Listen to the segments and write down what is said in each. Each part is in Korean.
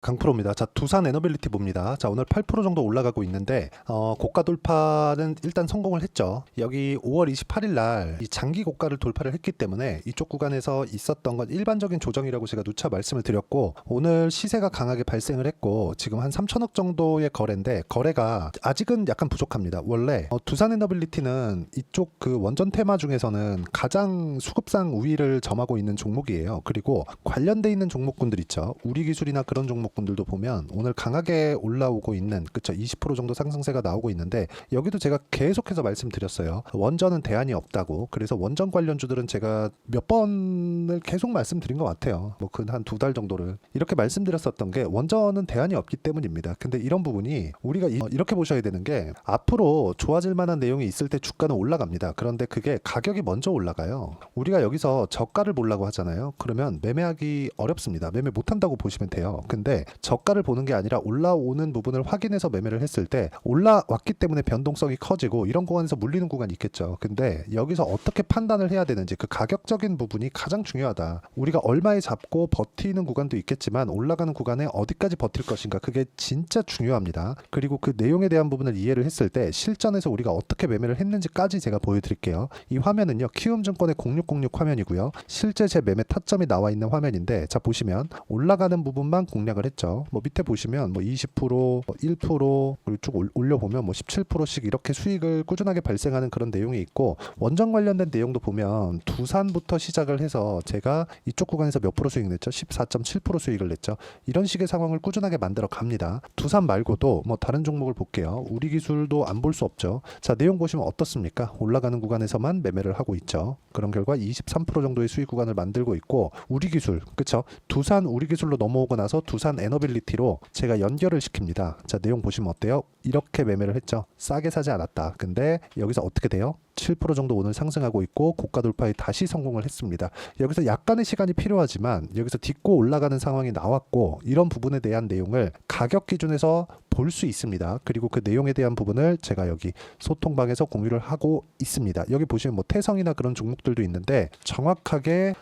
강프로입니다. 자, 두산 에너빌리티 봅니다. 자, 오늘 8% 정도 올라가고 있는데 고가 돌파는 일단 성공을 했죠. 여기 5월 28일 날 이 장기 고가를 돌파를 했기 때문에 이쪽 구간에서 있었던 건 일반적인 조정이라고 제가 누차 말씀을 드렸고, 오늘 시세가 강하게 발생을 했고 지금 한 3천억 정도의 거래인데 거래가 아직은 약간 부족합니다. 원래 두산 에너빌리티는 이쪽 그 원전 테마 중에서는 가장 수급상 우위를 점하고 있는 종목이에요. 그리고 관련돼 있는 종목군들 있죠. 우리기술이나 그런 종목군들도 보면 오늘 강하게 올라오고 있는, 그쵸, 20% 정도 상승세가 나오고 있는데, 여기도 제가 계속해서 말씀드렸어요. 원전은 대안이 없다고. 그래서 원전 관련주들은 제가 몇 번을 계속 말씀드린 것 같아요. 뭐 그 한 두 달 정도를 이렇게 말씀드렸었던 게, 원전은 대안이 없기 때문입니다. 근데 이런 부분이 우리가 이렇게 보셔야 되는 게, 앞으로 좋아질 만한 내용이 있을 때 주가는 올라갑니다. 그런데 그게 가격이 먼저 올라가요. 우리가 여기서 저가를 보려고 하잖아요. 그러면 매매하기 어렵습니다. 매매 못한다고 보시면 돼요. 근데 저가를 보는 게 아니라 올라오는 부분을 확인해서 매매를 했을 때, 올라왔기 때문에 변동성이 커지고 이런 구간에서 물리는 구간이 있겠죠. 근데 여기서 어떻게 판단을 해야 되는지, 그 가격적인 부분이 가장 중요하다. 우리가 얼마에 잡고 버티는 구간도 있겠지만 올라가는 구간에 어디까지 버틸 것인가, 그게 진짜 중요합니다. 그리고 그 내용에 대한 부분을 이해를 했을 때 실전에서 우리가 어떻게 매매를 했는지까지 제가 보여드릴게요. 이 화면은요, 키움증권의 0606 화면이고요. 실제 제 매매 타점이 나와 있는 화면인데, 자 보시면 올라가는 부분만 공략을 했죠. 뭐 밑에 보시면 뭐 20%, 1%, 그리고 쭉 올려보면 뭐 17%씩 이렇게 수익을 꾸준하게 발생하는 그런 내용이 있고, 원전 관련된 내용도 보면 두산부터 시작을 해서 제가 이쪽 구간에서 몇 프로 수익 냈죠? 14.7% 수익을 냈죠. 이런 식의 상황을 꾸준하게 만들어 갑니다. 두산 말고도 뭐 다른 종목을 볼게요. 우리기술도 안 볼 수 없죠. 자, 내용 보시면 어떻습니까? 올라가는 구간에서만 매매를 하고 있죠. 그런 결과 23% 정도의 수익 구간을 만들고 있고, 우리기술, 그쵸? 두산 우리기술로 넘어오고 나서 두산 에너빌리티로 제가 연결을 시킵니다. 자, 내용 보시면 어때요? 이렇게 매매를 했죠. 싸게 사지 않았다. 근데 여기서 어떻게 돼요? 7% 정도 오늘 상승하고 있고 고가 돌파에 다시 성공을 했습니다. 여기서 약간의 시간이 필요하지만 여기서 딛고 올라가는 상황이 나왔고, 이런 부분에 대한 내용을 가격 기준에서 볼 수 있습니다. 그리고 그 내용에 대한 부분을 제가 여기 소통방에서 공유를 하고 있습니다. 여기 보시면 뭐 태성이나 그런 종목들도 있는데, 정확하게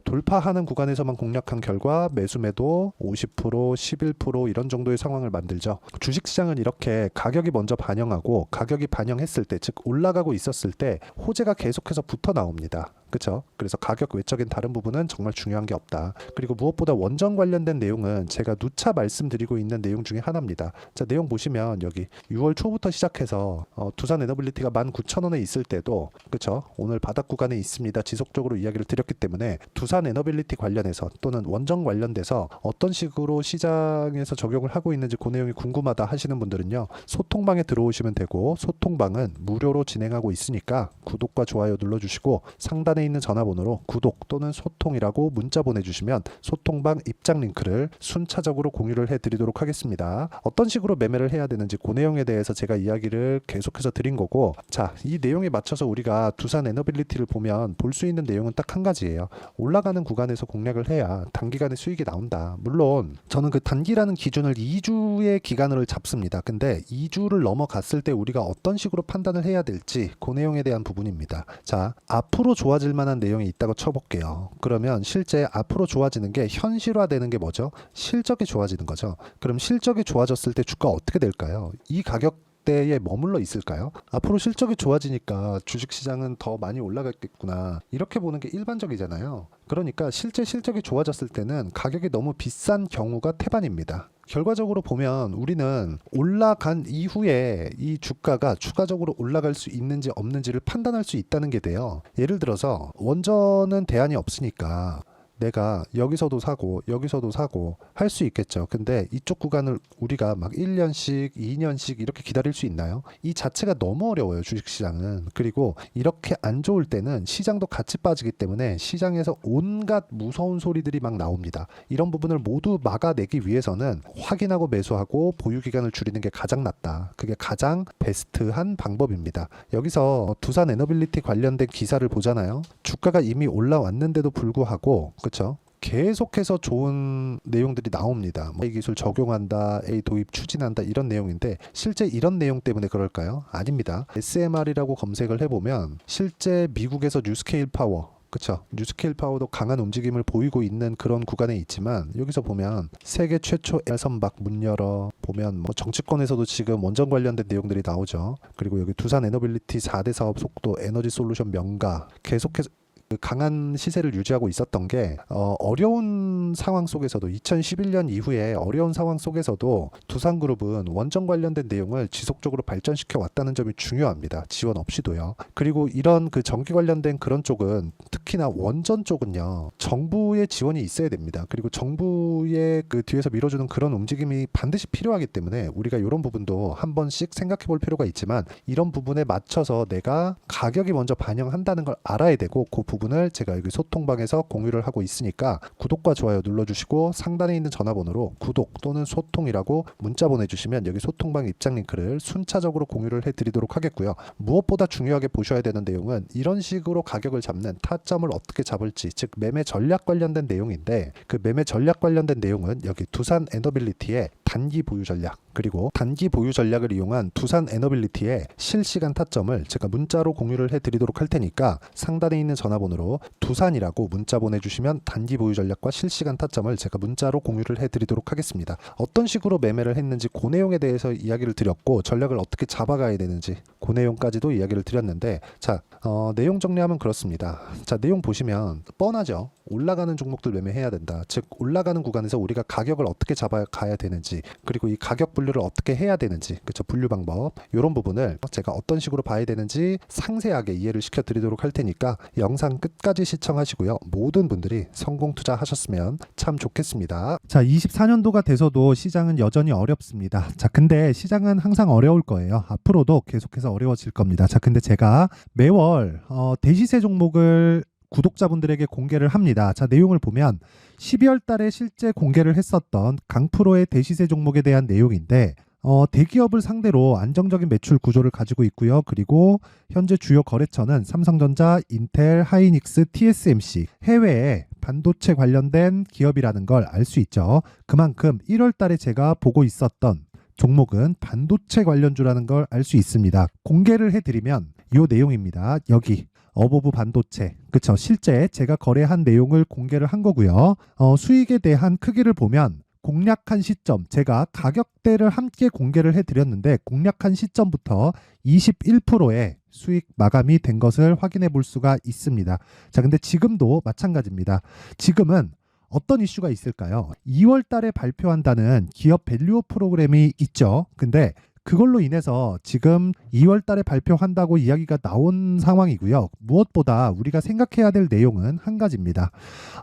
돌파하는 구간에서만 공략한 결과 매수매도 50%, 11% 이런 정도의 상황을 만들죠. 주식시장은 이렇게 가격이 먼저 반영하고, 가격이 반영했을 때, 즉 올라가고 있었을 때 호재가 계속해서 붙어 나옵니다. 그렇죠? 그래서 가격 외적인 다른 부분은 정말 중요한 게 없다. 그리고 무엇보다 원전 관련된 내용은 제가 누차 말씀드리고 있는 내용 중에 하나입니다. 자, 내용 보시면 여기 6월 초부터 시작해서 두산 에너빌리티가 19,000원에 있을 때도, 그렇죠? 오늘 바닥 구간에 있습니다. 지속적으로 이야기를 드렸기 때문에 두산 에너빌리티 관련해서 또는 원전 관련돼서 어떤 식으로 시장에서 적용을 하고 있는지 그 내용이 궁금하다 하시는 분들은요, 소통방에 들어오시면 되고, 소통방은 무료로 진행하고 있으니까 구독과 좋아요 눌러주시고, 상단에 있는 전화번호로 구독 또는 소통이라고 문자 보내주시면 소통방 입장 링크를 순차적으로 공유를 해드리도록 하겠습니다. 어떤 식으로 매매를 해야 되는지 그 내용에 대해서 제가 이야기를 계속해서 드린 거고, 자, 이 내용에 맞춰서 우리가 두산 에너빌리티를 보면 볼 수 있는 내용은 딱 한 가지예요. 올라가는 구간에서 공략을 해야 단기간에 수익이 나온다. 물론 저는 그 단기라는 기준을 2주의 기간을 잡습니다. 근데 2주를 넘어갔을 때 우리가 어떤 식으로 판단을 해야 될지 그 내용에 대한 부분입니다. 자, 앞으로 좋아질 만한 내용이 있다고 쳐볼게요. 그러면 실제 앞으로 좋아지는 게 현실화되는 게 뭐죠? 실적이 좋아지는 거죠. 그럼 실적이 좋아졌을 때 주가 어떻게 될까요? 이 가격 대에 머물러 있을까요? 앞으로 실적이 좋아지니까 주식시장은 더 많이 올라가겠구나, 이렇게 보는 게 일반적이잖아요. 그러니까 실제 실적이 좋아졌을 때는 가격이 너무 비싼 경우가 태반입니다. 결과적으로 보면 우리는 올라간 이후에 이 주가가 추가적으로 올라갈 수 있는지 없는지를 판단할 수 있다는 게 돼요. 예를 들어서 원전은 대안이 없으니까 내가 여기서도 사고 여기서도 사고 할 수 있겠죠. 근데 이쪽 구간을 우리가 막 1년씩 2년씩 이렇게 기다릴 수 있나요? 이 자체가 너무 어려워요, 주식시장은. 그리고 이렇게 안 좋을 때는 시장도 같이 빠지기 때문에 시장에서 온갖 무서운 소리들이 막 나옵니다. 이런 부분을 모두 막아내기 위해서는 확인하고 매수하고 보유기간을 줄이는 게 가장 낫다. 그게 가장 베스트한 방법입니다. 여기서 두산 에너빌리티 관련된 기사를 보잖아요. 주가가 이미 올라왔는데도 불구하고, 그렇죠? 계속해서 좋은 내용들이 나옵니다. A 기술 적용한다, A 도입 추진한다, 이런 내용인데 실제 이런 내용 때문에 그럴까요? 아닙니다. SMR이라고 검색을 해보면 실제 미국에서 뉴스케일 파워, 그쵸? 뉴스케일 파워도 강한 움직임을 보이고 있는 그런 구간에 있지만 여기서 보면 세계 최초 선박 문 열어 보면 뭐 정치권에서도 지금 원전 관련된 내용들이 나오죠. 그리고 여기 두산 에너빌리티 4대 사업 속도 에너지 솔루션 명가 계속해서 그 강한 시세를 유지하고 있었던 게 어려운 상황 속에서도 2011년 이후에 어려운 상황 속에서도 두산그룹은 원전 관련된 내용을 지속적으로 발전시켜 왔다는 점이 중요합니다. 지원 없이도요. 그리고 이런 그 전기 관련된 그런 쪽은 특히나 원전 쪽은요. 정부의 지원이 있어야 됩니다. 그리고 정부의 그 뒤에서 밀어주는 그런 움직임이 반드시 필요하기 때문에 우리가 이런 부분도 한 번씩 생각해 볼 필요가 있지만 이런 부분에 맞춰서 내가 가격이 먼저 반영한다는 걸 알아야 되고 그 부분을 제가 여기 소통방에서 공유를 하고 있으니까 구독과 좋아요 눌러주시고 상단에 있는 전화번호로 구독 또는 소통이라고 문자 보내주시면 여기 소통방 입장 링크를 순차적으로 공유를 해드리도록 하겠고요. 무엇보다 중요하게 보셔야 되는 내용은 이런 식으로 가격을 잡는 타점을 어떻게 잡을지, 즉 매매 전략 관련된 내용인데 그 매매 전략 관련된 내용은 여기 두산 에너빌리티의 단기 보유 전략 그리고 단기 보유 전략을 이용한 두산 에너빌리티의 실시간 타점을 제가 문자로 공유를 해드리도록 할 테니까 상단에 있는 전화번호로 두산이라고 문자 보내주시면 단기 보유 전략과 실시간 타점을 제가 문자로 공유를 해드리도록 하겠습니다. 어떤 식으로 매매를 했는지 그 내용에 대해서 이야기를 드렸고 전략을 어떻게 잡아가야 되는지 그 내용까지도 이야기를 드렸는데 자 내용 정리하면 그렇습니다. 자 내용 보시면 뻔하죠. 올라가는 종목들 매매해야 된다. 즉 올라가는 구간에서 우리가 가격을 어떻게 잡아가야 되는지 그리고 이 가격 분류를 어떻게 해야 되는지 그쵸 분류 방법 이런 부분을 제가 어떤 식으로 봐야 되는지 상세하게 이해를 시켜드리도록 할 테니까 영상 끝까지 시청하시고요. 모든 분들이 성공 투자하셨으면 참 좋겠습니다. 자 24년도가 돼서도 시장은 여전히 어렵습니다. 자 근데 시장은 항상 어려울 거예요. 앞으로도 계속해서 어려워질 겁니다. 자 근데 제가 매월 대시세 종목을 구독자분들에게 공개를 합니다. 자 내용을 보면 12월 달에 실제 공개를 했었던 강프로의 대시세 종목에 대한 내용인데 대기업을 상대로 안정적인 매출 구조를 가지고 있고요. 그리고 현재 주요 거래처는 삼성전자, 인텔, 하이닉스, TSMC 해외에 반도체 관련된 기업이라는 걸 알 수 있죠. 그만큼 1월 달에 제가 보고 있었던 종목은 반도체 관련주라는 걸 알 수 있습니다. 공개를 해드리면 이 내용입니다. 여기 어보브 반도체 그쵸 실제 제가 거래한 내용을 공개를 한 거고요. 수익에 대한 크기를 보면 공략한 시점 제가 가격대를 함께 공개를 해드렸는데 공략한 시점부터 21%의 수익 마감이 된 것을 확인해 볼 수가 있습니다. 자 근데 지금도 마찬가지입니다. 지금은 어떤 이슈가 있을까요? 2월 달에 발표한다는 기업 밸류업 프로그램이 있죠. 근데 그걸로 인해서 지금 2월 달에 발표한다고 이야기가 나온 상황이고요. 무엇보다 우리가 생각해야 될 내용은 한 가지입니다.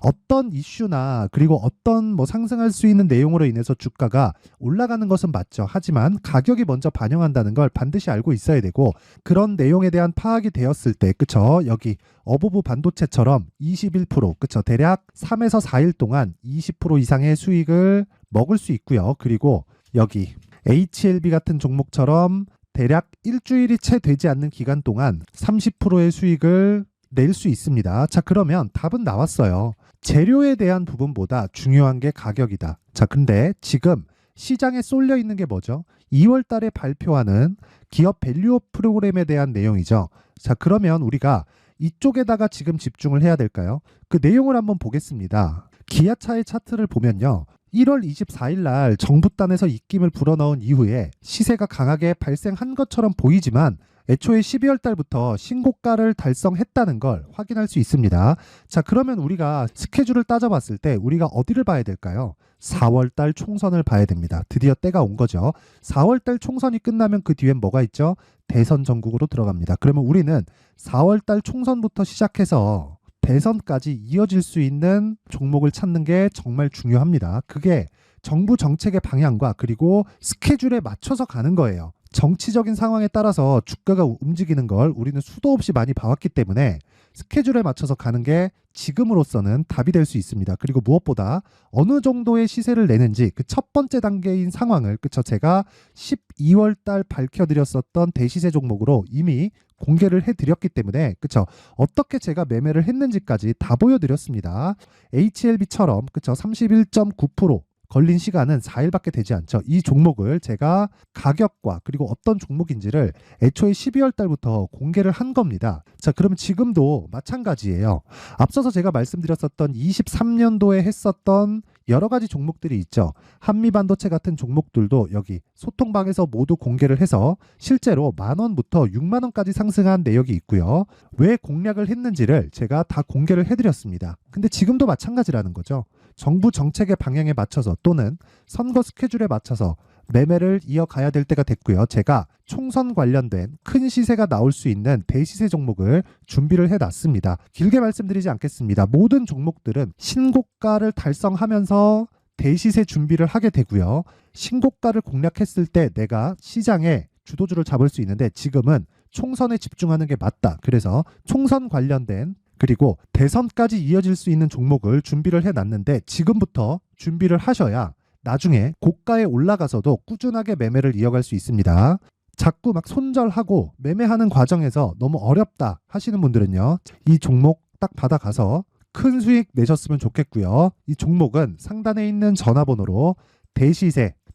어떤 이슈나 그리고 어떤 상승할 수 있는 내용으로 인해서 주가가 올라가는 것은 맞죠. 하지만 가격이 먼저 반영한다는 걸 반드시 알고 있어야 되고 그런 내용에 대한 파악이 되었을 때 그쵸? 여기 어보브 반도체처럼 21% 그쵸? 대략 3에서 4일 동안 20% 이상의 수익을 먹을 수 있고요. 그리고 여기 HLB 같은 종목처럼 대략 일주일이 채 되지 않는 기간 동안 30%의 수익을 낼 수 있습니다. 자 그러면 답은 나왔어요. 재료에 대한 부분보다 중요한 게 가격이다. 자 근데 지금 시장에 쏠려 있는 게 뭐죠? 2월 달에 발표하는 기업 밸류업 프로그램에 대한 내용이죠. 자 그러면 우리가 이쪽에다가 지금 집중을 해야 될까요? 그 내용을 한번 보겠습니다. 기아차의 차트를 보면요. 1월 24일 날 정부단에서 입김을 불어넣은 이후에 시세가 강하게 발생한 것처럼 보이지만 애초에 12월 달부터 신고가를 달성했다는 걸 확인할 수 있습니다. 자 그러면 우리가 스케줄을 따져봤을 때 우리가 어디를 봐야 될까요? 4월 달 총선을 봐야 됩니다. 드디어 때가 온 거죠. 4월 달 총선이 끝나면 그 뒤엔 뭐가 있죠? 대선 전국으로 들어갑니다. 그러면 우리는 4월 달 총선부터 시작해서 대선까지 이어질 수 있는 종목을 찾는 게 정말 중요합니다. 그게 정부 정책의 방향과 그리고 스케줄에 맞춰서 가는 거예요. 정치적인 상황에 따라서 주가가 움직이는 걸 우리는 수도 없이 많이 봐왔기 때문에 스케줄에 맞춰서 가는 게 지금으로서는 답이 될 수 있습니다. 그리고 무엇보다 어느 정도의 시세를 내는지 그 첫 번째 단계인 상황을 그쵸 제가 12월 달 밝혀드렸었던 대시세 종목으로 이미 공개를 해드렸기 때문에 그쵸 어떻게 제가 매매를 했는지까지 다 보여드렸습니다. HLB처럼 그쵸 31.9% 걸린 시간은 4일밖에 되지 않죠. 이 종목을 제가 가격과 그리고 어떤 종목인지를 애초에 12월 달부터 공개를 한 겁니다. 자, 그러면 지금도 마찬가지예요. 앞서서 제가 말씀드렸었던 23년도에 했었던 여러 가지 종목들이 있죠. 한미반도체 같은 종목들도 여기 소통방에서 모두 공개를 해서 실제로 10,000원부터 60,000원까지 상승한 내역이 있고요. 왜 공략을 했는지를 제가 다 공개를 해드렸습니다. 근데 지금도 마찬가지라는 거죠. 정부 정책의 방향에 맞춰서 또는 선거 스케줄에 맞춰서 매매를 이어가야 될 때가 됐고요. 제가 총선 관련된 큰 시세가 나올 수 있는 대시세 종목을 준비를 해놨습니다. 길게 말씀드리지 않겠습니다. 모든 종목들은 신고가를 달성하면서 대시세 준비를 하게 되고요. 신고가를 공략했을 때 내가 시장에 주도주를 잡을 수 있는데 지금은 총선에 집중하는 게 맞다. 그래서 총선 관련된 그리고 대선까지 이어질 수 있는 종목을 준비를 해놨는데 지금부터 준비를 하셔야 나중에 고가에 올라가서도 꾸준하게 매매를 이어갈 수 있습니다. 자꾸 막 손절하고 매매하는 과정에서 너무 어렵다 하시는 분들은요. 이 종목 딱 받아가서 큰 수익 내셨으면 좋겠고요. 이 종목은 상단에 있는 전화번호로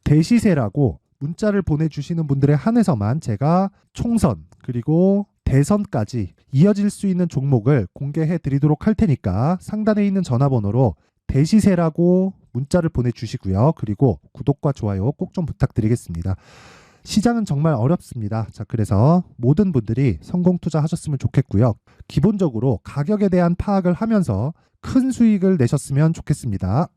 대시세라고 문자를 보내주시는 분들에 한해서만 제가 총선 그리고 대선까지 이어질 수 있는 종목을 공개해 드리도록 할 테니까 상단에 있는 전화번호로 대시세라고 문자를 보내주시고요. 그리고 구독과 좋아요 꼭 좀 부탁드리겠습니다. 시장은 정말 어렵습니다. 자, 그래서 모든 분들이 성공 투자하셨으면 좋겠고요. 기본적으로 가격에 대한 파악을 하면서 큰 수익을 내셨으면 좋겠습니다.